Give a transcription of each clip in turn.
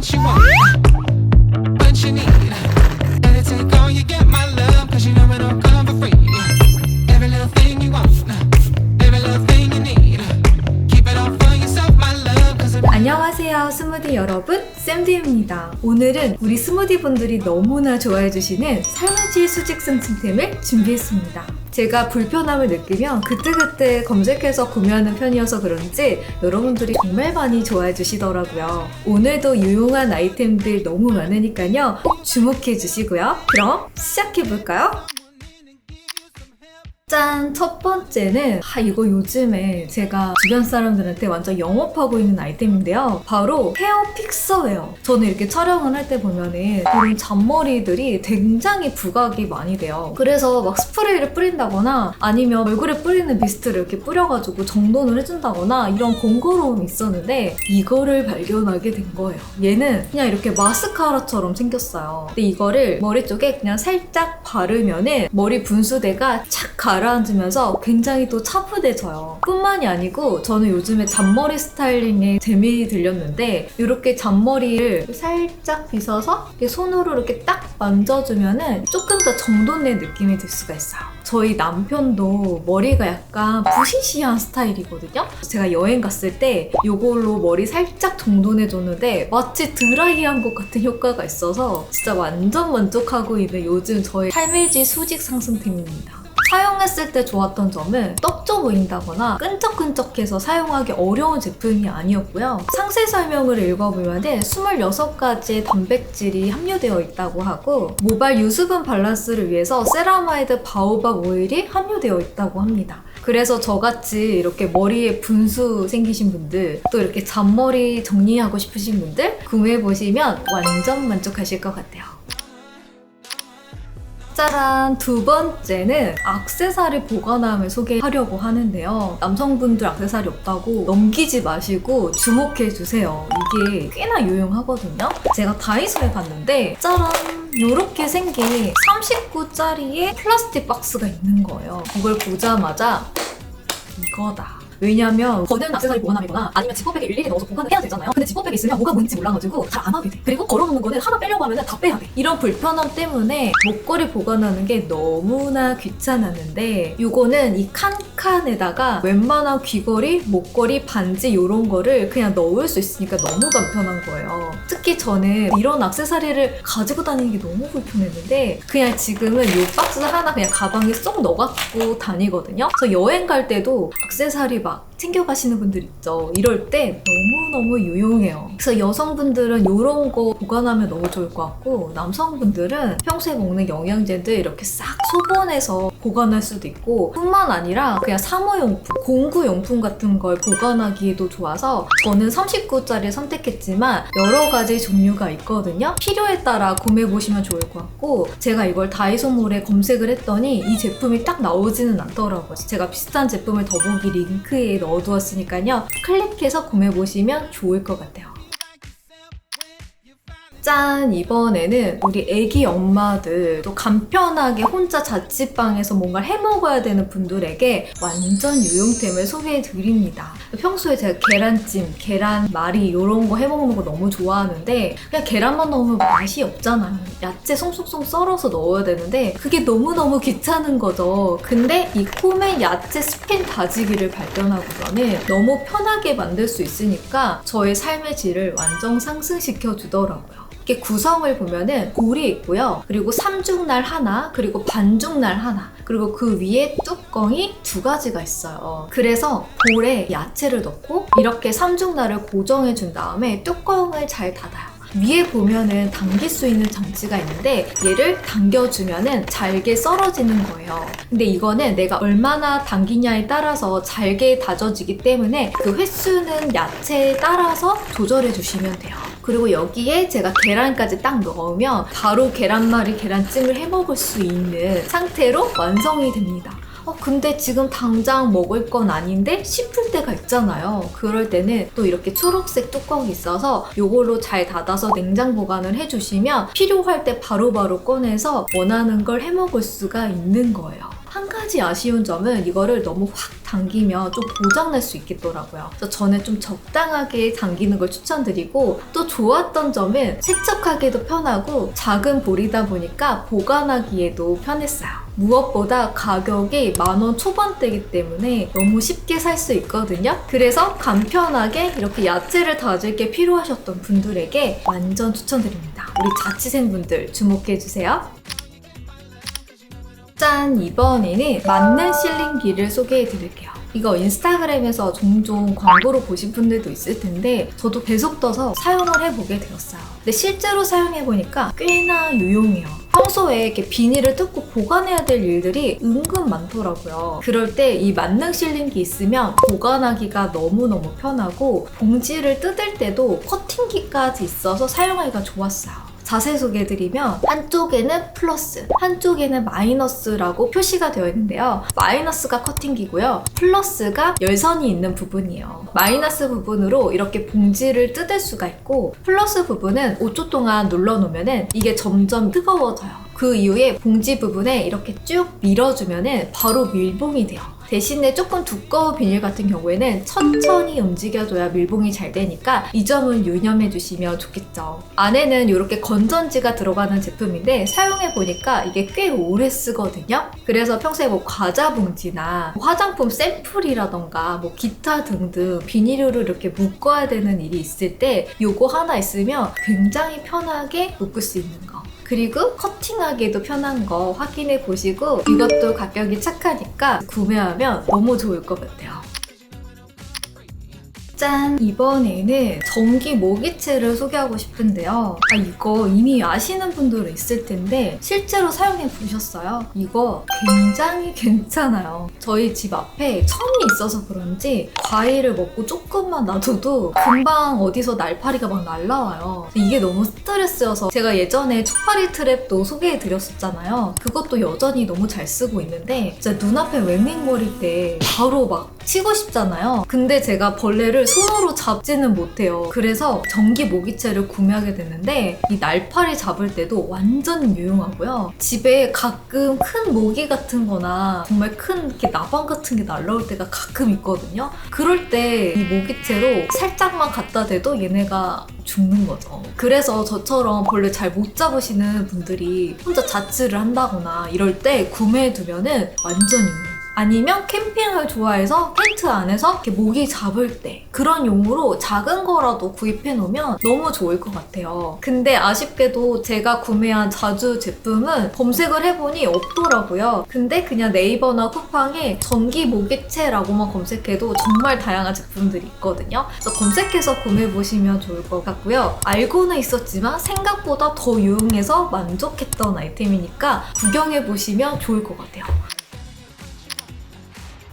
what you want, what you need. Anything go, you get my love, cause you know it don't come for free. Every little thing you want, every little thing you need. Keep it all for yourself, my love, cause it 안녕하세요 스무디 여러분, 쌤디입니다. 오늘은 우리 스무디 분들이 너무나 좋아해주시는 삶의 질 수직 상승템을 준비했습니다. 제가 불편함을 느끼면 그때그때 검색해서 구매하는 편이어서 그런지 여러분들이 정말 많이 좋아해 주시더라고요. 오늘도 유용한 아이템들 너무 많으니까요, 꼭 주목해 주시고요. 그럼 시작해볼까요? 짠! 첫 번째는 이거 요즘에 제가 주변 사람들한테 완전 영업하고 있는 아이템인데요. 바로 헤어 픽서예요. 저는 이렇게 촬영을 할 때 보면은 이런 잔머리들이 굉장히 부각이 많이 돼요. 그래서 막 스프레이를 뿌린다거나 아니면 얼굴에 뿌리는 미스트를 이렇게 뿌려가지고 정돈을 해준다거나 이런 번거로움이 있었는데 이거를 발견하게 된 거예요. 얘는 그냥 이렇게 마스카라처럼 생겼어요. 근데 이거를 머리 쪽에 그냥 살짝 바르면은 머리 분수대가 착 가라앉으면서 굉장히 또 차분해져요. 뿐만이 아니고 저는 요즘에 잔머리 스타일링에 재미 들렸는데 이렇게 잔머리를 살짝 빗어서 이렇게 손으로 이렇게 딱 만져주면은 조금 더 정돈된 느낌이 들 수가 있어요. 저희 남편도 머리가 약간 부시시한 스타일이거든요. 제가 여행 갔을 때 이걸로 머리 살짝 정돈해줬는데 마치 드라이한 것 같은 효과가 있어서 진짜 완전 만족하고 있는 요즘 저의 삶의 질 수직 상승템입니다. 사용했을 때 좋았던 점은 떡져 보인다거나 끈적끈적해서 사용하기 어려운 제품이 아니었고요. 상세 설명을 읽어보면 26가지의 단백질이 함유되어 있다고 하고 모발 유수분 밸런스를 위해서 세라마이드 바오밥 오일이 함유되어 있다고 합니다. 그래서 저같이 이렇게 머리에 분수 생기신 분들, 또 이렇게 잔머리 정리하고 싶으신 분들 구매해보시면 완전 만족하실 것 같아요. 짜란! 두 번째는 액세서리 보관함을 소개하려고 하는데요. 남성분들 액세서리 없다고 넘기지 마시고 주목해주세요. 이게 꽤나 유용하거든요. 제가 다이소에 갔는데 짜란! 이렇게 생긴 39짜리의 플라스틱 박스가 있는 거예요. 이걸 보자마자 이거다. 왜냐면 거는 액세서리 보관함이거나 아니면 지퍼백에 일일이 넣어서 보관을 해야 되잖아요. 근데 지퍼백에 있으면 뭐가 뭔지 몰라가지고 잘 안 하게 돼. 그리고 걸어놓는 거는 하나 빼려고 하면 다 빼야 돼. 이런 불편함 때문에 목걸이 보관하는 게 너무나 귀찮았는데 이거는 이 칸칸에다가 웬만한 귀걸이, 목걸이, 반지 이런 거를 그냥 넣을 수 있으니까 너무 간편한 거예요. 특히 저는 이런 액세서리를 가지고 다니는 게 너무 불편했는데 그냥 지금은 이 박스 하나 그냥 가방에 쏙 넣어갖고 다니거든요. 그래서 여행 갈 때도 액세서리 막 챙겨가시는 분들 있죠. 이럴 때 너무너무 유용해요. 그래서 여성분들은 이런 거 보관하면 너무 좋을 것 같고 남성분들은 평소에 먹는 영양제들 이렇게 싹 소분해서 보관할 수도 있고 뿐만 아니라 그냥 사무용품, 공구용품 같은 걸 보관하기에도 좋아서 저는 39짜리 선택했지만 여러 가지 종류가 있거든요. 필요에 따라 구매해보시면 좋을 것 같고 제가 이걸 다이소몰에 검색을 했더니 이 제품이 딱 나오지는 않더라고요. 제가 비슷한 제품을 더보기 링크에 넣어두었으니까요. 클릭해서 구매해보시면 좋을 것 같아요. 짠! 이번에는 우리 애기 엄마들 또 간편하게 혼자 자취방에서 뭔가를 해먹어야 되는 분들에게 완전 유용템을 소개해드립니다. 평소에 제가 계란찜, 계란말이 이런 거 해먹는 거 너무 좋아하는데 그냥 계란만 넣으면 맛이 없잖아요. 야채 송송송 썰어서 넣어야 되는데 그게 너무너무 귀찮은 거죠. 근데 이 코멘 야채 스팸 다지기를 발견하고서는 너무 편하게 만들 수 있으니까 저의 삶의 질을 완전 상승시켜 주더라고요. 이렇게 구성을 보면은 볼이 있고요. 그리고 삼중날 하나, 그리고 반중날 하나, 그리고 그 위에 뚜껑이 2가지가 있어요. 그래서 볼에 야채를 넣고 이렇게 삼중날을 고정해 준 다음에 뚜껑을 잘 닫아요. 위에 보면은 당길 수 있는 장치가 있는데 얘를 당겨주면은 잘게 썰어지는 거예요. 근데 이거는 내가 얼마나 당기냐에 따라서 잘게 다져지기 때문에 그 횟수는 야채에 따라서 조절해 주시면 돼요. 그리고 여기에 제가 계란까지 딱 넣으면 바로 계란말이, 계란찜을 해먹을 수 있는 상태로 완성이 됩니다. 근데 지금 당장 먹을 건 아닌데 싶을 때가 있잖아요. 그럴 때는 또 이렇게 초록색 뚜껑이 있어서 이걸로 잘 닫아서 냉장 보관을 해주시면 필요할 때 바로바로 꺼내서 원하는 걸 해먹을 수가 있는 거예요. 한 가지 아쉬운 점은 이거를 너무 확 당기면 좀 고장날 수 있겠더라고요. 그래서 저는 좀 적당하게 당기는 걸 추천드리고, 또 좋았던 점은 세척하기도 편하고 작은 볼이다 보니까 보관하기에도 편했어요. 무엇보다 가격이 10,000원 초반대이기 때문에 너무 쉽게 살 수 있거든요. 그래서 간편하게 이렇게 야채를 다질 게 필요하셨던 분들에게 완전 추천드립니다. 우리 자취생분들 주목해주세요. 짠! 이번에는 만능 실링기를 소개해 드릴게요. 이거 인스타그램에서 종종 광고로 보신 분들도 있을 텐데 저도 배속 떠서 사용을 해보게 되었어요. 근데 실제로 사용해보니까 꽤나 유용해요. 평소에 이렇게 비닐을 뜯고 보관해야 될 일들이 은근 많더라고요. 그럴 때 이 만능 실링기 있으면 보관하기가 너무너무 편하고, 봉지를 뜯을 때도 커팅기까지 있어서 사용하기가 좋았어요. 자세히 소개해드리면 한쪽에는 플러스, 한쪽에는 마이너스라고 표시가 되어 있는데요. 마이너스가 커팅기고요. 플러스가 열선이 있는 부분이에요. 마이너스 부분으로 이렇게 봉지를 뜯을 수가 있고, 플러스 부분은 5초 동안 눌러놓으면 이게 점점 뜨거워져요. 그 이후에 봉지 부분에 이렇게 쭉 밀어주면 바로 밀봉이 돼요. 대신에 조금 두꺼운 비닐 같은 경우에는 천천히 움직여줘야 밀봉이 잘 되니까 이 점은 유념해 주시면 좋겠죠. 안에는 이렇게 건전지가 들어가는 제품인데 사용해보니까 이게 꽤 오래 쓰거든요. 그래서 평소에 뭐 과자 봉지나 화장품 샘플이라던가 뭐 기타 등등 비닐로 이렇게 묶어야 되는 일이 있을 때 이거 하나 있으면 굉장히 편하게 묶을 수 있는 거. 그리고 커팅하기도 편한 거 확인해 보시고, 이것도 가격이 착하니까 구매하면 너무 좋을 것 같아요. 짠! 이번에는 전기 모기채를 소개하고 싶은데요. 이거 이미 아시는 분들은 있을 텐데 실제로 사용해 보셨어요? 이거 굉장히 괜찮아요. 저희 집 앞에 천이 있어서 그런지 과일을 먹고 조금만 놔둬도 금방 어디서 날파리가 막 날라와요. 이게 너무 스트레스여서 제가 예전에 초파리 트랩도 소개해 드렸었잖아요. 그것도 여전히 너무 잘 쓰고 있는데 진짜 눈앞에 웽웽거릴 때 바로 막 치고 싶잖아요. 근데 제가 벌레를 손으로 잡지는 못해요. 그래서 전기 모기채를 구매하게 됐는데 이 날파리 잡을 때도 완전 유용하고요. 집에 가끔 큰 모기 같은 거나 정말 큰 이렇게 나방 같은 게 날라올 때가 가끔 있거든요. 그럴 때 이 모기채로 살짝만 갖다 대도 얘네가 죽는 거죠. 그래서 저처럼 벌레 잘 못 잡으시는 분들이 혼자 자취를 한다거나 이럴 때 구매해두면은 완전 유용해요. 아니면 캠핑을 좋아해서 텐트 안에서 이렇게 모기 잡을 때 그런 용으로 작은 거라도 구입해 놓으면 너무 좋을 것 같아요. 근데 아쉽게도 제가 구매한 자주 제품은 검색을 해보니 없더라고요. 근데 그냥 네이버나 쿠팡에 전기 모기채라고만 검색해도 정말 다양한 제품들이 있거든요. 그래서 검색해서 구매해 보시면 좋을 것 같고요. 알고는 있었지만 생각보다 더 유용해서 만족했던 아이템이니까 구경해 보시면 좋을 것 같아요.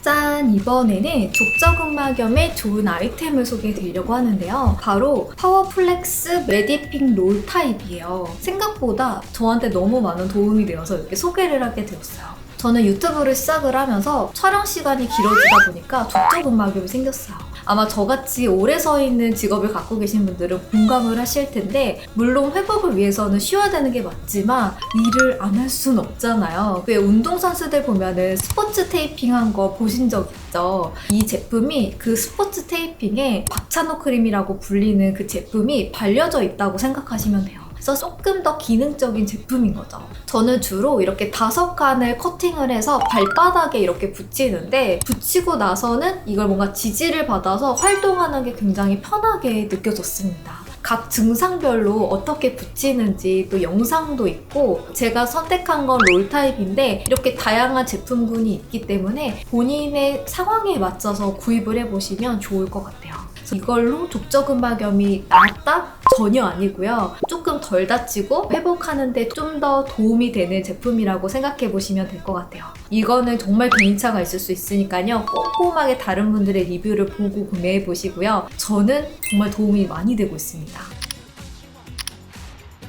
짠! 이번에는 족저근막염에 좋은 아이템을 소개해 드리려고 하는데요. 바로 파워플렉스 메디핑 롤 타입이에요. 생각보다 저한테 너무 많은 도움이 되어서 이렇게 소개를 하게 되었어요. 저는 유튜브를 시작을 하면서 촬영 시간이 길어지다 보니까 족저근막염이 생겼어요. 아마 저같이 오래 서 있는 직업을 갖고 계신 분들은 공감을 하실 텐데, 물론 회복을 위해서는 쉬어야 되는 게 맞지만 일을 안 할 순 없잖아요. 왜 운동선수들 보면은 스포츠 테이핑한 거 보신 적 있죠? 이 제품이 그 스포츠 테이핑에 박찬호 크림이라고 불리는 그 제품이 발려져 있다고 생각하시면 돼요. 그래서 조금 더 기능적인 제품인 거죠. 저는 주로 이렇게 5칸을 커팅을 해서 발바닥에 이렇게 붙이는데, 붙이고 나서는 이걸 뭔가 지지를 받아서 활동하는 게 굉장히 편하게 느껴졌습니다. 각 증상별로 어떻게 붙이는지 또 영상도 있고, 제가 선택한 건 롤 타입인데 이렇게 다양한 제품군이 있기 때문에 본인의 상황에 맞춰서 구입을 해보시면 좋을 것 같아요. 이걸로 족저근막염이 나았다? 전혀 아니고요. 조금 덜 다치고 회복하는데 좀 더 도움이 되는 제품이라고 생각해 보시면 될 것 같아요. 이거는 정말 개인차가 있을 수 있으니까요. 꼼꼼하게 다른 분들의 리뷰를 보고 구매해 보시고요. 저는 정말 도움이 많이 되고 있습니다.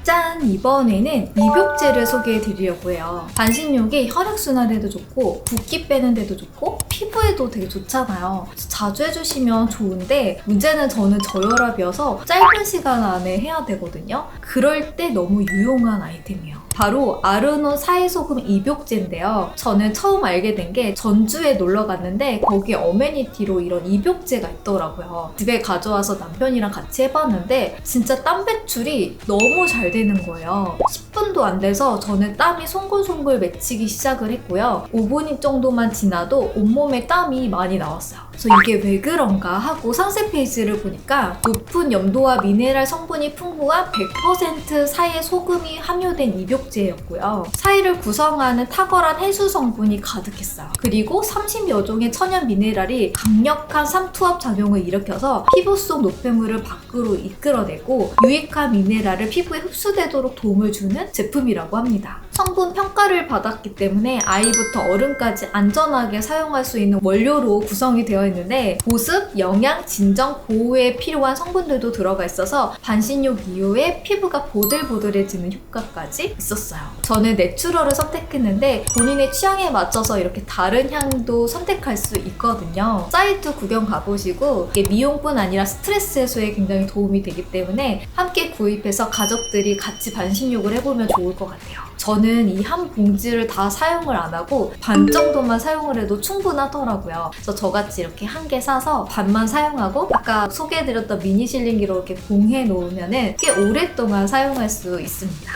짠! 이번에는 입욕제를 소개해 드리려고 해요. 반신욕이 혈액순환에도 좋고 붓기 빼는 데도 좋고 피부에도 되게 좋잖아요. 자주 해주시면 좋은데 문제는 저는 저혈압이어서 짧은 시간 안에 해야 되거든요. 그럴 때 너무 유용한 아이템이에요. 바로 아르노 사이소금 입욕제인데요. 저는 처음 알게 된 게 전주에 놀러 갔는데 거기 어메니티로 이런 입욕제가 있더라고요. 집에 가져와서 남편이랑 같이 해봤는데 진짜 땀 배출이 너무 잘 되는 거예요. 10분도 안 돼서 저는 땀이 송글송글 맺히기 시작을 했고요. 5분 정도만 지나도 온몸에 땀이 많이 나왔어요. 그래서 이게 왜 그런가 하고 상세 페이지를 보니까 높은 염도와 미네랄 성분이 풍부한 100% 사의 소금이 함유된 입욕제였고요. 사이를 구성하는 탁월한 해수 성분이 가득했어요. 그리고 30여 종의 천연 미네랄이 강력한 삼투압 작용을 일으켜서 피부 속 노폐물을 밖으로 이끌어내고 유익한 미네랄을 피부에 흡수되도록 도움을 주는 제품이라고 합니다. 성분 평가를 받았기 때문에 아이부터 어른까지 안전하게 사용할 수 있는 원료로 구성이 되어 있는데 보습, 영양, 진정, 보호에 필요한 성분들도 들어가 있어서 반신욕 이후에 피부가 보들보들해지는 효과까지 있었어요. 저는 내추럴을 선택했는데 본인의 취향에 맞춰서 이렇게 다른 향도 선택할 수 있거든요. 사이트 구경 가보시고 이게 미용뿐 아니라 스트레스 해소에 굉장히 도움이 되기 때문에 함께 구입해서 가족들이 같이 반신욕을 해보면 좋을 것 같아요. 저는 이 한 봉지를 다 사용을 안 하고 반 정도만 사용을 해도 충분하더라고요. 그래서 저같이 이렇게 한 개 사서 반만 사용하고 아까 소개해드렸던 미니 실링기로 이렇게 봉해 놓으면 꽤 오랫동안 사용할 수 있습니다.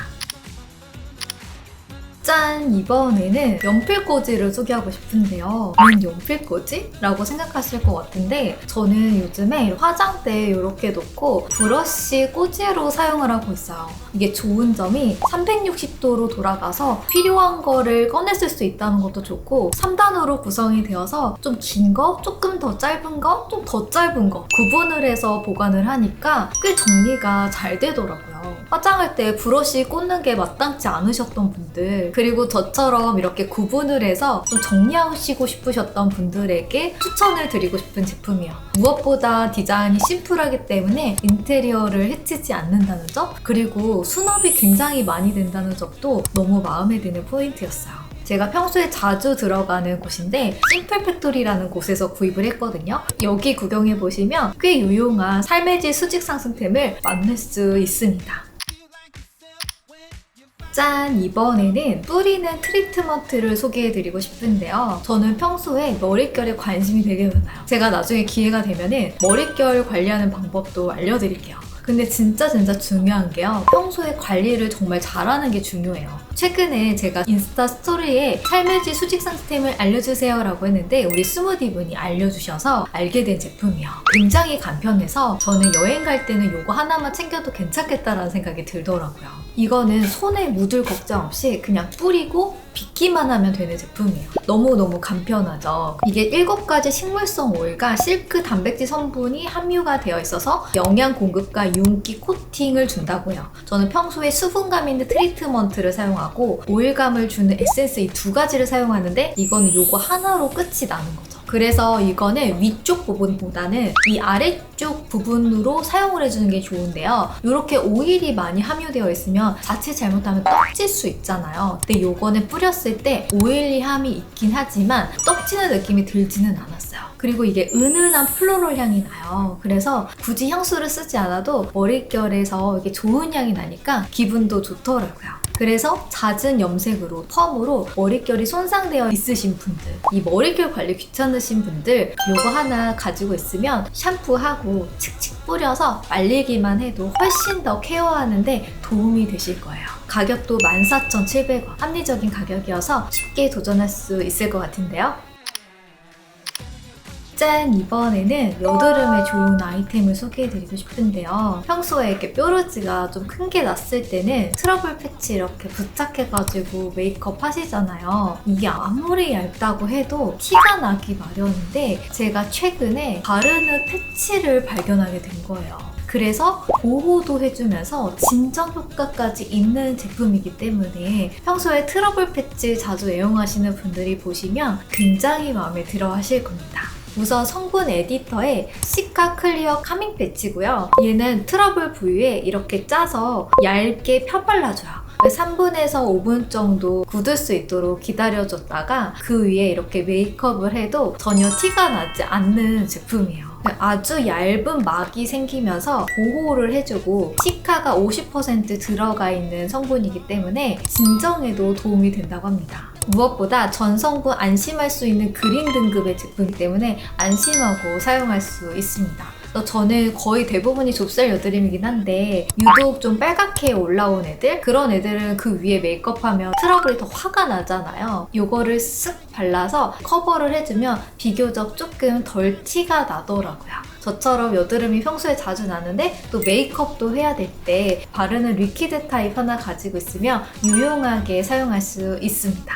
짠! 이번에는 연필꽂이를 소개하고 싶은데요. 웬 연필꽂이? 라고 생각하실 것 같은데 저는 요즘에 화장대에 이렇게 놓고 브러쉬 꽂이로 사용을 하고 있어요. 이게 좋은 점이 360도로 돌아가서 필요한 거를 꺼냈을 수 있다는 것도 좋고 3단으로 구성이 되어서 좀 긴 거, 조금 더 짧은 거, 좀 더 짧은 거 구분을 해서 보관을 하니까 꽤 정리가 잘 되더라고요. 화장할 때 브러쉬 꽂는 게 마땅치 않으셨던 분들 그리고 저처럼 이렇게 구분을 해서 좀 정리하시고 싶으셨던 분들에게 추천을 드리고 싶은 제품이에요. 무엇보다 디자인이 심플하기 때문에 인테리어를 해치지 않는다는 점 그리고 수납이 굉장히 많이 된다는 점도 너무 마음에 드는 포인트였어요. 제가 평소에 자주 들어가는 곳인데 심플팩토리라는 곳에서 구입을 했거든요. 여기 구경해보시면 꽤 유용한 삶의 질 수직 상승템을 만날 수 있습니다. 짠! 이번에는 뿌리는 트리트먼트를 소개해드리고 싶은데요. 저는 평소에 머릿결에 관심이 되게 많아요. 제가 나중에 기회가 되면 머릿결 관리하는 방법도 알려드릴게요. 근데 진짜 중요한 게요. 평소에 관리를 정말 잘하는 게 중요해요. 최근에 제가 인스타 스토리에 삶의 질 수직 상승템을 알려주세요 라고 했는데 우리 스무디 분이 알려주셔서 알게 된 제품이에요. 굉장히 간편해서 저는 여행 갈 때는 이거 하나만 챙겨도 괜찮겠다라는 생각이 들더라고요. 이거는 손에 묻을 걱정 없이 그냥 뿌리고 빗기만 하면 되는 제품이에요. 너무너무 간편하죠. 이게 7가지 식물성 오일과 실크 단백질 성분이 함유가 되어 있어서 영양 공급과 윤기 코팅을 준다고요. 저는 평소에 수분감 있는 트리트먼트를 사용하고 오일감을 주는 에센스 이 2가지를 사용하는데 이거는 이거 하나로 끝이 나는 거죠. 그래서 이거는 위쪽 부분보다는 이 아래쪽 부분으로 사용을 해주는 게 좋은데요. 이렇게 오일이 많이 함유되어 있으면 자칫 잘못하면 떡질 수 있잖아요. 근데 이거는 뿌렸을 때 오일리함이 있긴 하지만 떡지는 느낌이 들지는 않았어요. 그리고 이게 은은한 플로럴 향이 나요. 그래서 굳이 향수를 쓰지 않아도 머릿결에서 이게 좋은 향이 나니까 기분도 좋더라고요. 그래서 잦은 염색으로 펌으로 머릿결이 손상되어 있으신 분들 이 머릿결 관리 귀찮으신 분들 이거 하나 가지고 있으면 샴푸하고 칙칙 뿌려서 말리기만 해도 훨씬 더 케어하는데 도움이 되실 거예요. 가격도 14,700원 합리적인 가격이어서 쉽게 도전할 수 있을 것 같은데요. 짠! 이번에는 여드름에 좋은 아이템을 소개해드리고 싶은데요. 평소에 이렇게 뾰루지가 좀 큰 게 났을 때는 트러블 패치 이렇게 부착해가지고 메이크업 하시잖아요. 이게 아무리 얇다고 해도 티가 나기 마련인데 제가 최근에 바르는 패치를 발견하게 된 거예요. 그래서 보호도 해주면서 진정 효과까지 있는 제품이기 때문에 평소에 트러블 패치 자주 애용하시는 분들이 보시면 굉장히 마음에 들어 하실 겁니다. 우선 성분 에디터에 시카 클리어 카밍 패치고요. 얘는 트러블 부위에 이렇게 짜서 얇게 펴발라줘요. 3분에서 5분 정도 굳을 수 있도록 기다려줬다가 그 위에 이렇게 메이크업을 해도 전혀 티가 나지 않는 제품이에요. 아주 얇은 막이 생기면서 보호를 해주고 시카가 50% 들어가 있는 성분이기 때문에 진정에도 도움이 된다고 합니다. 무엇보다 전성분 안심할 수 있는 그린 등급의 제품이기 때문에 안심하고 사용할 수 있습니다. 저는 거의 대부분이 좁쌀 여드름이긴 한데 유독 좀 빨갛게 올라온 애들? 그런 애들은 그 위에 메이크업하면 트러블이 더 화가 나잖아요. 이거를 쓱 발라서 커버를 해주면 비교적 조금 덜 티가 나더라고요. 저처럼 여드름이 평소에 자주 나는데 또 메이크업도 해야 될 때 바르는 리퀴드 타입 하나 가지고 있으면 유용하게 사용할 수 있습니다.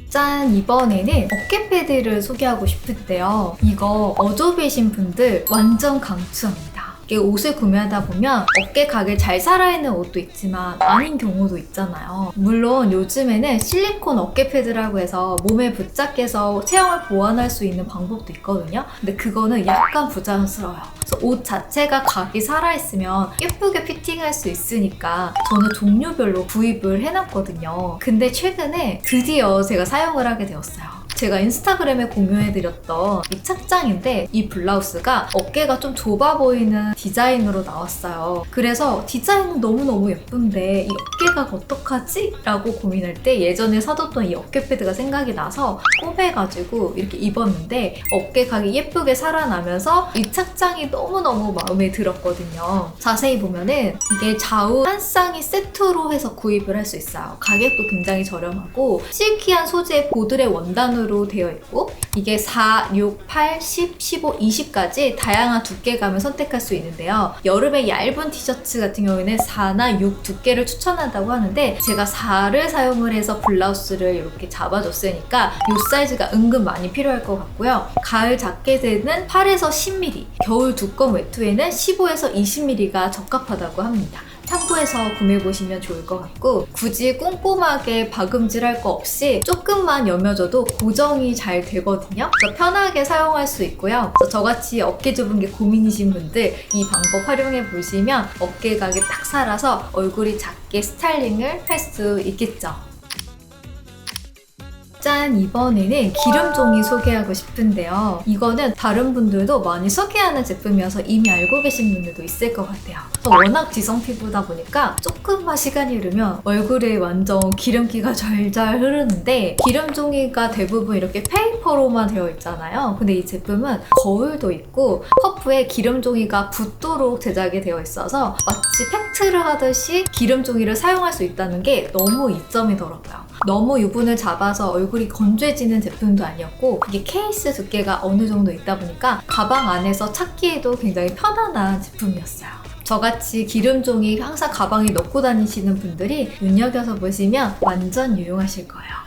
짠! 이번에는 어깨 패드를 소개하고 싶은데요. 이거 어조비신 분들 완전 강추합니다. 이게 옷을 구매하다 보면 어깨 각을 잘 살아있는 옷도 있지만 아닌 경우도 있잖아요. 물론 요즘에는 실리콘 어깨 패드라고 해서 몸에 붙잡게 해서 체형을 보완할 수 있는 방법도 있거든요. 근데 그거는 약간 부자연스러워요. 그래서 옷 자체가 각이 살아있으면 예쁘게 피팅할 수 있으니까 저는 종류별로 구입을 해놨거든요. 근데 최근에 드디어 제가 사용을 하게 되었어요. 제가 인스타그램에 공유해드렸던 이 착장인데 이 블라우스가 어깨가 좀 좁아 보이는 디자인으로 나왔어요. 그래서 디자인은 너무너무 예쁜데 이 어깨가 어떡하지? 라고 고민할 때 예전에 사뒀던 이 어깨 패드가 생각이 나서 꼽해가지고 이렇게 입었는데 어깨각이 예쁘게 살아나면서 이 착장이 너무너무 마음에 들었거든요. 자세히 보면은 이게 좌우 한 쌍이 세트로 해서 구입을 할 수 있어요. 가격도 굉장히 저렴하고 실키한 소재의 보드레 원단으로 되어 있고 이게 4, 6, 8, 10, 15, 20까지 다양한 두께감을 선택할 수 있는데요. 여름에 얇은 티셔츠 같은 경우에는 4나 6 두께를 추천한다고 하는데 제가 4를 사용을 해서 블라우스를 이렇게 잡아줬으니까 이 사이즈가 은근 많이 필요할 것 같고요. 가을 자켓에는 8에서 10mm, 겨울 두꺼운 외투에는 15에서 20mm가 적합하다고 합니다. 참고해서 구매해보시면 좋을 것 같고 굳이 꼼꼼하게 박음질할 거 없이 조금만 여며줘도 고정이 잘 되거든요. 그래서 편하게 사용할 수 있고요. 그래서 저같이 어깨 좁은 게 고민이신 분들 이 방법 활용해보시면 어깨각이 딱 살아서 얼굴이 작게 스타일링을 할 수 있겠죠. 짠! 이번에는 기름종이 소개하고 싶은데요. 이거는 다른 분들도 많이 소개하는 제품이어서 이미 알고 계신 분들도 있을 것 같아요. 워낙 지성 피부다 보니까 조금만 시간이 흐르면 얼굴에 완전 기름기가 잘잘 흐르는데 기름종이가 대부분 이렇게 페이퍼로만 되어 있잖아요. 근데 이 제품은 거울도 있고 퍼프에 기름종이가 붙도록 제작이 되어 있어서 마치 팩트를 하듯이 기름종이를 사용할 수 있다는 게 너무 이점이더라고요. 너무 유분을 잡아서 얼굴이 건조해지는 제품도 아니었고 이게 케이스 두께가 어느 정도 있다 보니까 가방 안에서 찾기에도 굉장히 편안한 제품이었어요. 저같이 기름종이 항상 가방에 넣고 다니시는 분들이 눈여겨서 보시면 완전 유용하실 거예요.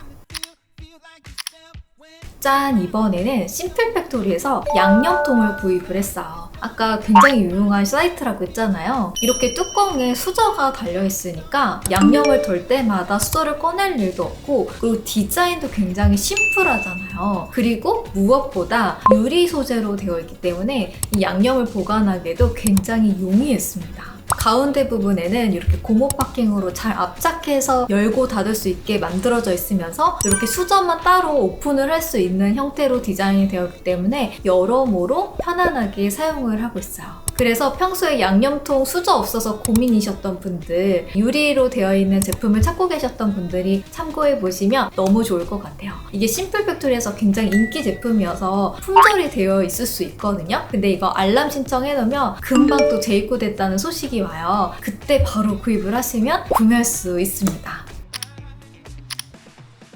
짠! 이번에는 심플팩토리에서 양념통을 구입을 했어요. 아까 굉장히 유용한 사이트라고 했잖아요. 이렇게 뚜껑에 수저가 달려있으니까 양념을 덜 때마다 수저를 꺼낼 일도 없고 그리고 디자인도 굉장히 심플하잖아요. 그리고 무엇보다 유리 소재로 되어 있기 때문에 이 양념을 보관하기에도 굉장히 용이했습니다. 가운데 부분에는 이렇게 고무 파킹으로 잘 압착해서 열고 닫을 수 있게 만들어져 있으면서 이렇게 수저만 따로 오픈을 할 수 있는 형태로 디자인이 되어 있기 때문에 여러모로 편안하게 사용을 하고 있어요. 그래서 평소에 양념통 수저 없어서 고민이셨던 분들, 유리로 되어 있는 제품을 찾고 계셨던 분들이 참고해 보시면 너무 좋을 것 같아요. 이게 심플팩토리에서 굉장히 인기 제품이어서 품절이 되어 있을 수 있거든요. 근데 이거 알람 신청해 놓으면 금방 또 재입고됐다는 소식이 와요. 그때 바로 구입을 하시면 구매할 수 있습니다.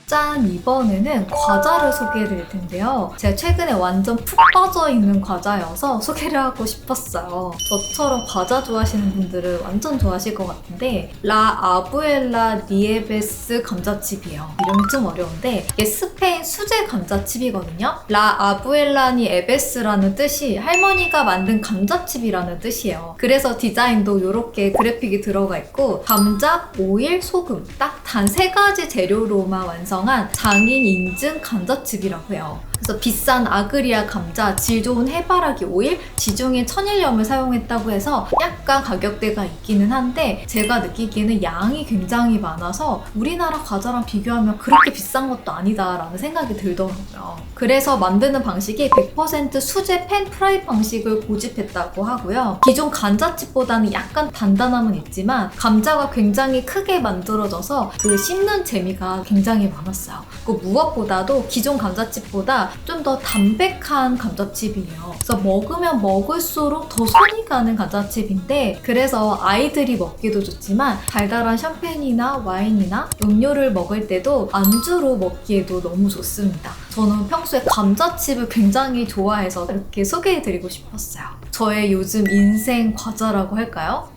짠! 이번에는 과자를 소개해 드릴 텐데요. 제가 최근에 완전 푹 빠져 있는 과자여서 소개를 하고 싶었어요. 저처럼 과자 좋아하시는 분들은 완전 좋아하실 것 같은데 라 아부엘라 니에베스 감자칩이에요. 이름이 좀 어려운데 이게 스페인 수제 감자칩이거든요. 라 아부엘라 니에베스라는 뜻이 할머니가 만든 감자칩이라는 뜻이에요. 그래서 디자인도 이렇게 그래픽이 들어가 있고 감자, 오일, 소금 딱 단 3가지 재료로만 완성한 장인 인증 감자칩이라고 해요. 그래서 비싼 아그리아 감자, 질 좋은 해바라기 오일, 지중해 천일염을 사용했다고 해서 약간 가격대가 있기는 한데 제가 느끼기에는 양이 굉장히 많아서 우리나라 과자랑 비교하면 그렇게 비싼 것도 아니다라는 생각이 들더라고요. 그래서 만드는 방식이 100% 수제 팬 프라이 방식을 고집했다고 하고요. 기존 감자칩보다는 약간 단단함은 있지만 감자가 굉장히 크게 만들어져서 그 씹는 재미가 굉장히 많았어요. 그 무엇보다도 기존 감자칩보다 좀 더 담백한 감자칩이에요. 그래서 먹으면 먹을수록 더 손이 가는 감자칩인데 그래서 아이들이 먹기도 좋지만 달달한 샴페인이나 와인이나 음료를 먹을 때도 안주로 먹기에도 너무 좋습니다. 저는 평소에 감자칩을 굉장히 좋아해서 이렇게 소개해드리고 싶었어요. 저의 요즘 인생 과자라고 할까요?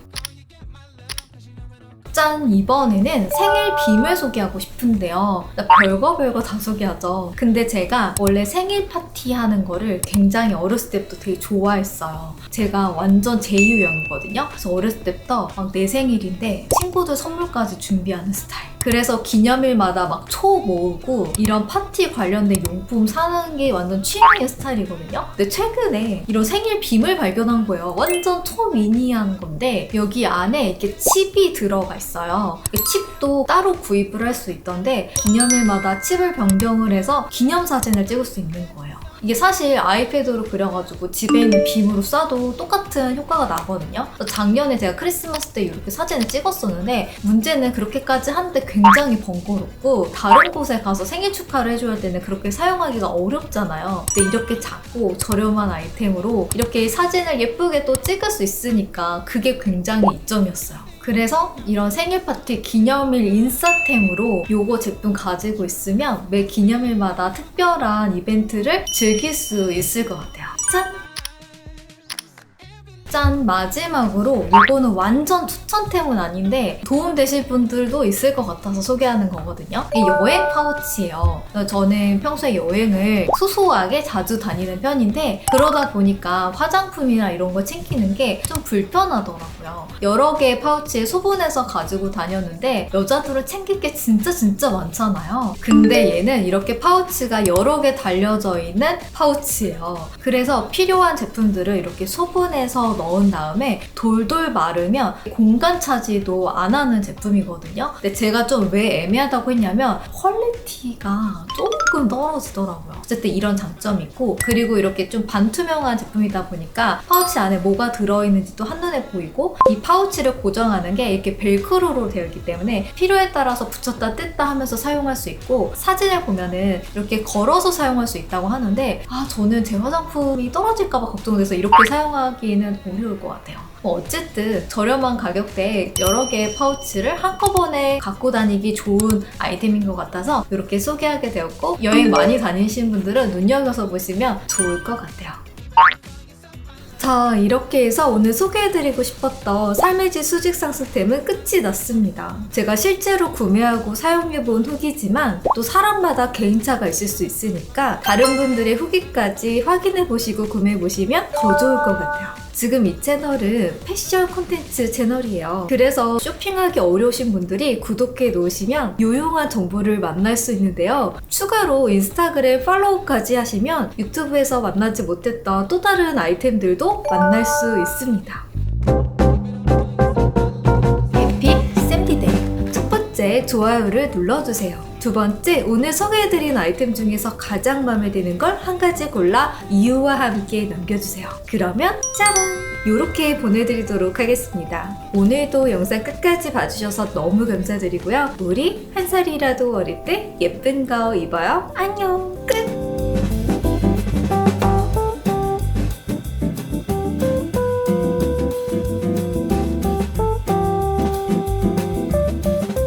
짠! 이번에는 생일 빔을 소개하고 싶은데요. 별거 다 소개하죠. 근데 제가 원래 생일 파티 하는 거를 굉장히 어렸을 때부터 되게 좋아했어요. 제가 완전 제유형이거든요. 그래서 어렸을 때부터 막 내 생일인데 친구들 선물까지 준비하는 스타일. 그래서 기념일마다 막 초 모으고 이런 파티 관련된 용품 사는 게 완전 취미의 스타일이거든요. 근데 최근에 이런 생일 빔을 발견한 거예요. 완전 초미니한 건데 여기 안에 이렇게 칩이 들어가 있어요. 칩도 따로 구입을 할 수 있던데 기념일마다 칩을 변경을 해서 기념사진을 찍을 수 있는 거예요. 이게 사실 아이패드로 그려가지고 집에 있는 빔으로 쏴도 똑같은 효과가 나거든요. 작년에 제가 크리스마스 때 이렇게 사진을 찍었었는데 문제는 그렇게까지 하는데 굉장히 번거롭고 다른 곳에 가서 생일 축하를 해줘야 할 때는 그렇게 사용하기가 어렵잖아요. 근데 이렇게 작고 저렴한 아이템으로 이렇게 사진을 예쁘게 또 찍을 수 있으니까 그게 굉장히 이점이었어요. 그래서 이런 생일 파티 기념일 인싸템으로 요거 제품 가지고 있으면 매 기념일마다 특별한 이벤트를 즐길 수 있을 것 같아요. 짠! 짠! 마지막으로 이거는 완전 추천템은 아닌데 도움되실 분들도 있을 것 같아서 소개하는 거거든요. 이 여행 파우치예요. 저는 평소에 여행을 소소하게 자주 다니는 편인데 그러다 보니까 화장품이나 이런 거 챙기는 게 좀 불편하더라고요. 여러 개의 파우치에 소분해서 가지고 다녔는데 여자들은 챙길 게 진짜 많잖아요. 근데 얘는 이렇게 파우치가 여러 개 달려져 있는 파우치예요. 그래서 필요한 제품들을 이렇게 소분해서 넣은 다음에 돌돌 마르면 공간 차지도 안 하는 제품이거든요. 근데 제가 좀 왜 애매하다고 했냐면 퀄리티가 조금 떨어지더라고요. 어쨌든 이런 장점이 있고 그리고 이렇게 좀 반투명한 제품이다 보니까 파우치 안에 뭐가 들어있는지도 한눈에 보이고 이 파우치를 고정하는 게 이렇게 벨크로로 되어 있기 때문에 필요에 따라서 붙였다 뗐다 하면서 사용할 수 있고 사진을 보면은 이렇게 걸어서 사용할 수 있다고 하는데 저는 제 화장품이 떨어질까봐 걱정돼서 이렇게 사용하기는 어려울 것 같아요. 어쨌든 저렴한 가격대에 여러 개의 파우치를 한꺼번에 갖고 다니기 좋은 아이템인 것 같아서 이렇게 소개하게 되었고 여행 많이 다니신 분들은 눈여겨서 보시면 좋을 것 같아요. 자, 이렇게 해서 오늘 소개해드리고 싶었던 삶의 질 수직 상수템은 끝이 났습니다. 제가 실제로 구매하고 사용해본 후기지만 또 사람마다 개인차가 있을 수 있으니까 다른 분들의 후기까지 확인해보시고 구매해보시면 더 좋을 것 같아요. 지금 이 채널은 패션 콘텐츠 채널이에요. 그래서 쇼핑하기 어려우신 분들이 구독해 놓으시면 유용한 정보를 만날 수 있는데요. 추가로 인스타그램 팔로우까지 하시면 유튜브에서 만나지 못했던 또 다른 아이템들도 만날 수 있습니다. 해피 샘디데이! 첫 번째, 좋아요를 눌러주세요. 두 번째, 오늘 소개해드린 아이템 중에서 가장 마음에 드는 걸 한 가지 골라 이유와 함께 남겨주세요. 그러면 짜란! 이렇게 보내드리도록 하겠습니다. 오늘도 영상 끝까지 봐주셔서 너무 감사드리고요. 우리 한 살이라도 어릴 때 예쁜 거 입어요. 안녕!